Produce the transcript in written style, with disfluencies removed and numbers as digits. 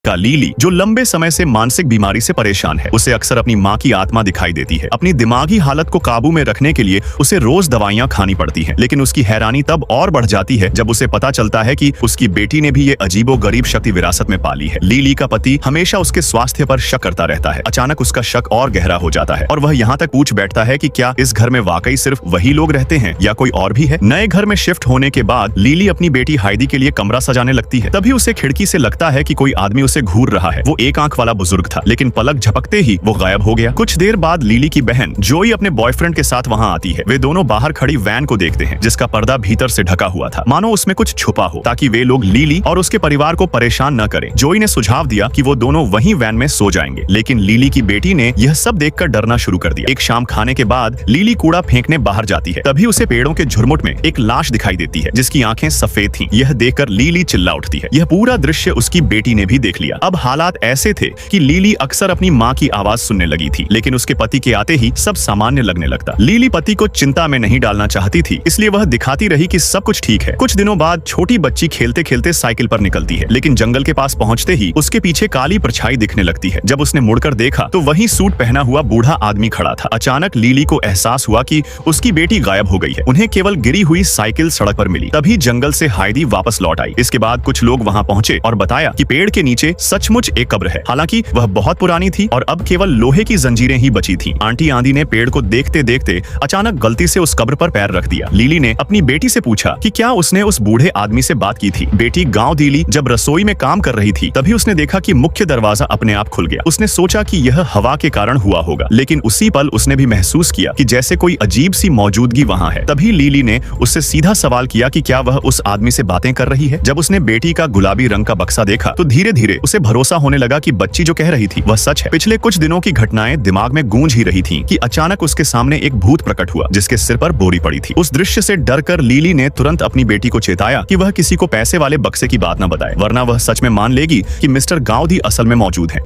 का लीली, जो लंबे समय से मानसिक बीमारी से परेशान है। उसे अक्सर अपनी माँ की आत्मा दिखाई देती है। अपनी दिमागी हालत को काबू में रखने के लिए उसे रोज दवाइयाँ खानी पड़ती हैं। लेकिन उसकी हैरानी तब और बढ़ जाती है जब उसे पता चलता है कि उसकी बेटी ने भी ये अजीबोगरीब शक्ति विरासत में पाली है। लीली का पति हमेशा उसके स्वास्थ्य पर शक करता रहता है। अचानक उसका शक और गहरा हो जाता है और वह यहाँ तक पूछ बैठता है कि क्या इस घर में वाकई सिर्फ वही लोग रहते हैं या कोई और भी है। नए घर में शिफ्ट होने के बाद लीली अपनी बेटी हाइडी के लिए कमरा सजाने लगती है। तभी उसे खिड़की से लगता है कि कोई आदमी उसे घूर रहा है। वो एक आंख वाला बुजुर्ग था, लेकिन पलक झपकते ही वो गायब हो गया। कुछ देर बाद लीली की बहन जोई अपने बॉयफ्रेंड के साथ वहाँ आती है। वे दोनों बाहर खड़ी वैन को देखते हैं, जिसका पर्दा भीतर से ढका हुआ था, मानो उसमें कुछ छुपा हो, ताकि वे लोग लीली और उसके परिवार को परेशान न करें। जोई ने सुझाव दिया कि वो दोनों वहीं वैन में सो जाएंगे, लेकिन लीली की बेटी ने यह सब देखकर डरना शुरू कर दिया। एक शाम खाने के बाद लीली कूड़ा फेंकने बाहर जाती है। तभी उसे पेड़ों के झुरमुट में एक लाश दिखाई देती है, जिसकी आंखें सफेद थीं। यह देखकर लीली चिल्ला उठती है। यह पूरा दृश्य उसकी बेटी ने भी देख लिया। अब हालात ऐसे थे कि लीली अक्सर अपनी माँ की आवाज सुनने लगी थी, लेकिन उसके पति के आते ही सब सामान्य लगने लगता। लीली पति को चिंता में नहीं डालना चाहती थी, इसलिए वह दिखाती रही कि सब कुछ ठीक है। कुछ दिनों बाद छोटी बच्ची खेलते खेलते साइकिल पर निकलती है, लेकिन जंगल के पास पहुंचते ही उसके पीछे काली परछाई दिखने लगती है। जब उसने मुड़कर देखा तो वही सूट पहना हुआ बूढ़ा आदमी खड़ा था। अचानक लीली को एहसास हुआ कि उसकी बेटी गायब हो गई है। उन्हें केवल गिरी हुई साइकिल सड़क पर मिली। तभी जंगल से हाइडी वापस लौट आई। इसके बाद कुछ लोग वहाँ पहुंचे और बताया कि पेड़ के नीचे सचमुच एक कब्र है। हालांकि वह बहुत पुरानी थी और अब केवल लोहे की जंजीरें ही बची थीं। आंटी आंधी ने पेड़ को देखते देखते अचानक गलती से उस कब्र पर पैर रख दिया। लीली ने अपनी बेटी से पूछा कि क्या उसने उस बूढ़े आदमी से बात की थी। बेटी गांव दीली जब रसोई में काम कर रही थी, तभी उसने देखा कि मुख्य दरवाजा अपने आप खुल गया। उसने सोचा कि यह हवा के कारण हुआ होगा, लेकिन उसी पल उसने भी महसूस किया कि जैसे कोई अजीब सी मौजूदगी वहाँ है। तभी लीली ने उससे सीधा सवाल किया कि क्या वह उस आदमी से बातें कर रही है। जब उसने बेटी का गुलाबी रंग का बक्सा देखा तो धीरे धीरे उसे भरोसा होने लगा कि बच्ची जो कह रही थी वह सच है। पिछले कुछ दिनों की घटनाएं दिमाग में गूंज ही रही थीं कि अचानक उसके सामने एक भूत प्रकट हुआ, जिसके सिर पर बोरी पड़ी थी। उस दृश्य से डरकर लीली ने तुरंत अपनी बेटी को चेताया कि वह किसी को पैसे वाले बक्से की बात न बताए, वरना वह सच में मान लेगी कि मिस्टर गांधी असल में मौजूद है।